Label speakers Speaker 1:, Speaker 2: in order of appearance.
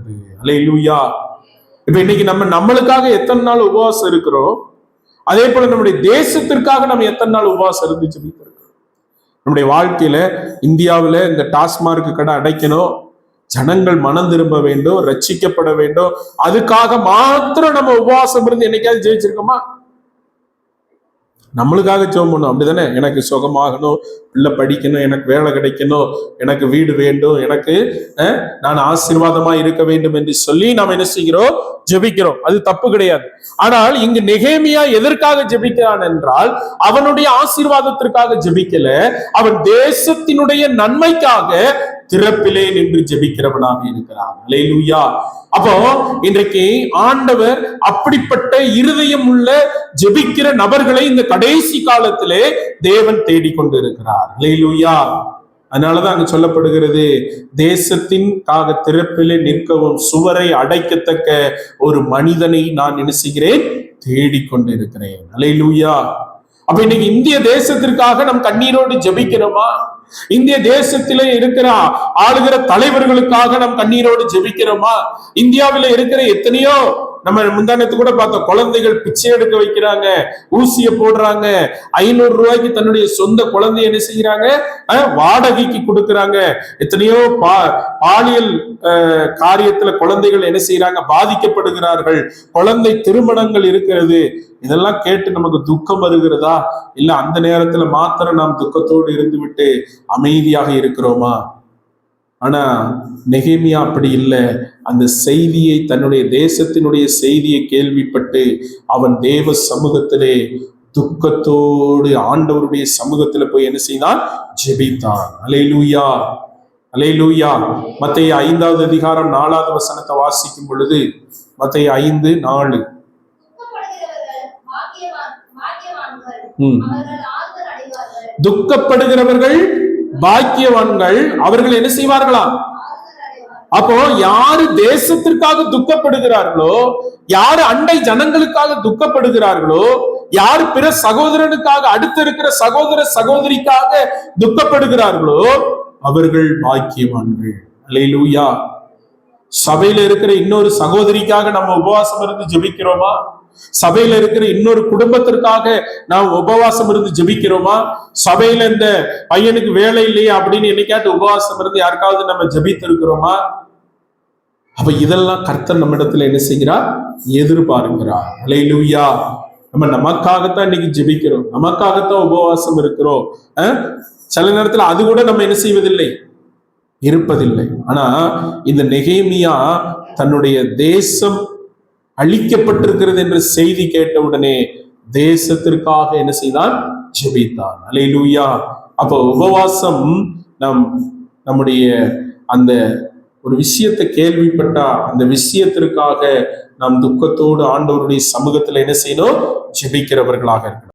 Speaker 1: இருக்கிறது. அல்லேலூயா. இப்ப இன்னைக்கு நம்மளுக்காக எத்தனை நாள் உபவாசம் இருக்கிறோம், அதே போல நம்முடைய தேசத்திற்காக நம்ம எத்தனை நாள் உபவாசம் இருந்து ஜெபிக்கிறோம். நம்முடைய வாழ்க்கையில இந்தியாவில இந்த டாஸ்மார்க் கடை அடைக்கணும், ஜனங்கள் மனம் திரும்ப வேண்டும், ரட்சிக்கப்பட வேண்டும், அதுக்காக மாத்திரம் நம்ம உபவாசம் இருந்து என்னைக்காவது ஜெயிச்சிருக்கோமா? நம்மளுக்காக ஜெபம் பண்ணும், அப்படிதானே? எனக்கு சுகமாகணும், பிள்ளை படிக்கணும், எனக்கு வேலை கிடைக்கணும், எனக்கு வீடு வேண்டும், எனக்கு நான் ஆசீர்வாதமா இருக்க வேண்டும் என்று சொல்லி நாம் என்ன செய்கிறோம்? ஜெபிக்கிறோம். அது தப்பு கிடையாது. ஆனால் இங்கு நெகேமியா எதற்காக ஜெபிக்கிறான் என்றால், அவனுடைய ஆசீர்வாதத்திற்காக ஜெபிக்கல, அவன் தேசத்தினுடைய நன்மைக்காக திறப்பிலே நின்று ஜெபிக்கிறவனாக இருக்கிறான். அல்லேலூயா. அப்போ இன்றைக்கு ஆண்டவர் அப்படிப்பட்ட இருதயம் உள்ள ஜெபிக்கிற நபர்களை இந்த கடைசி காலத்திலே தேவன் தேடிக்கொண்டு இருக்கிறார். அல்லேலூயா. அதனாலதான் அங்கு சொல்லப்படுகிறது, தேசத்தின்காக திறப்பிலே நிற்கவும் சுவரை அடைக்கத்தக்க ஒரு மனிதனை நான் என்ன செய்கிறேன்? தேடிக்கொண்டு இருக்கிறேன். அல்லேலூயா. அப்ப இன்னைக்கு இந்திய தேசத்திற்காக நம் கண்ணீரோடு ஜெபிக்கிறோமா? இந்திய தேசத்திலே இருக்கிற ஆளுகிற தலைவர்களுக்காக நாம் கண்ணீரோடு ஜெபிக்கிறோமா? இந்தியாவில இருக்கிற எத்தனையோ, நம்ம முந்தானத்து கூட பார்த்தோம், குழந்தைகள் பிச்சை எடுக்க வைக்கிறாங்க, ஊசிய போடுறாங்க, 500 ரூபாய்க்கு தன்னுடைய சொந்த குழந்தைய என்ன செய்யறாங்க? வாடகைக்கு கொடுக்கறாங்க. எத்தனையோ பாலியல் காரியத்துல குழந்தைகள் என்ன செய்யறாங்க? பாதிக்கப்படுகிறார்கள். குழந்தை திருமணங்கள் இருக்கிறது. இதெல்லாம் கேட்டு நமக்கு துக்கம் வருகிறதா? இல்ல அந்த நேரத்துல மாத்திரம் நாம் துக்கத்தோடு இருந்து விட்டு அமைதியாக இருக்கிறோமா? ஆனா நெகேமியா அப்படி இல்லை. அந்த செய்தியை, தன்னுடைய தேசத்தினுடைய செய்தியை கேள்விப்பட்டு அவன் தேவ சமூகத்திலே துக்கத்தோடு ஆண்டவருடைய சமூகத்துல போய் என்ன செய்தான்? ஜெபித்தான். அல்லேலூயா. அல்லேலூயா. மத்தேயு 5வது அதிகாரம் 4வது வசனத்தை வாசிக்கும் பொழுது, மத்தேயு 5:4, துக்கப்படுகிறவர்கள் பாக்கியவான்கள், அவர்கள் என்ன செய்வார்களா? அப்போ யாரு தேசத்திற்காக துக்கப்படுகிறார்களோ, யாரு அண்டை ஜனங்களுக்காக துக்கப்படுகிறார்களோ, யார் பிற சகோதரனுக்காக, அடுத்த இருக்கிற சகோதர சகோதரிக்காக துக்கப்படுகிறார்களோ அவர்கள் பாக்கியவான்கள். அல்லேலூயா. சபையில இருக்கிற இன்னொரு சகோதரிக்காக நம்ம உபவாசம் இருந்து ஜெபிக்கிறோமா? சபையில இருக்கிற இன்னொரு குடும்பத்திற்காக நாம் உபவாசம் இருந்து ஜெபிக்கிறோமா? சபையில இந்த பையனுக்கு வேலை இல்லையா அப்படின்னு என்னைக்காட்டு உபவாசம் இருந்து யாருக்காவது நம்ம ஜெபித்து இருக்கிறோமா? அப்ப இதெல்லாம் கர்த்தர் நம்மிடத்துல என்ன செய்கிறார்? எதிர்பார்க்கிறார். அல்லேலூயா. நமக்காகத்தான் இன்னைக்கு ஜெபிக்கிறோம், நமக்காகத்தான் உபவாசம் இருக்கிறோம். சில நேரத்துல அது கூட நம்ம என்ன செய்வதில்லை, இருப்பதில்லை. ஆனா இந்த நெகேமியா தன்னுடைய தேசம் அழிக்கப்பட்டிருக்கிறது என்ற செய்தி கேட்டவுடனே தேசத்திற்காக என்ன செய்தான்? ஜெபித்தான். அல்லேலூயா. அப்போ உபவாசம் நம்முடைய அந்த ஒரு விஷயத்தை கேள்விப்பட்டா அந்த விஷயத்திற்காக நாம் துக்கத்தோடு ஆண்டவருடைய சமூகத்துல என்ன செய்யணும்? ஜெபிக்கிறவர்களாக இருக்கணும்.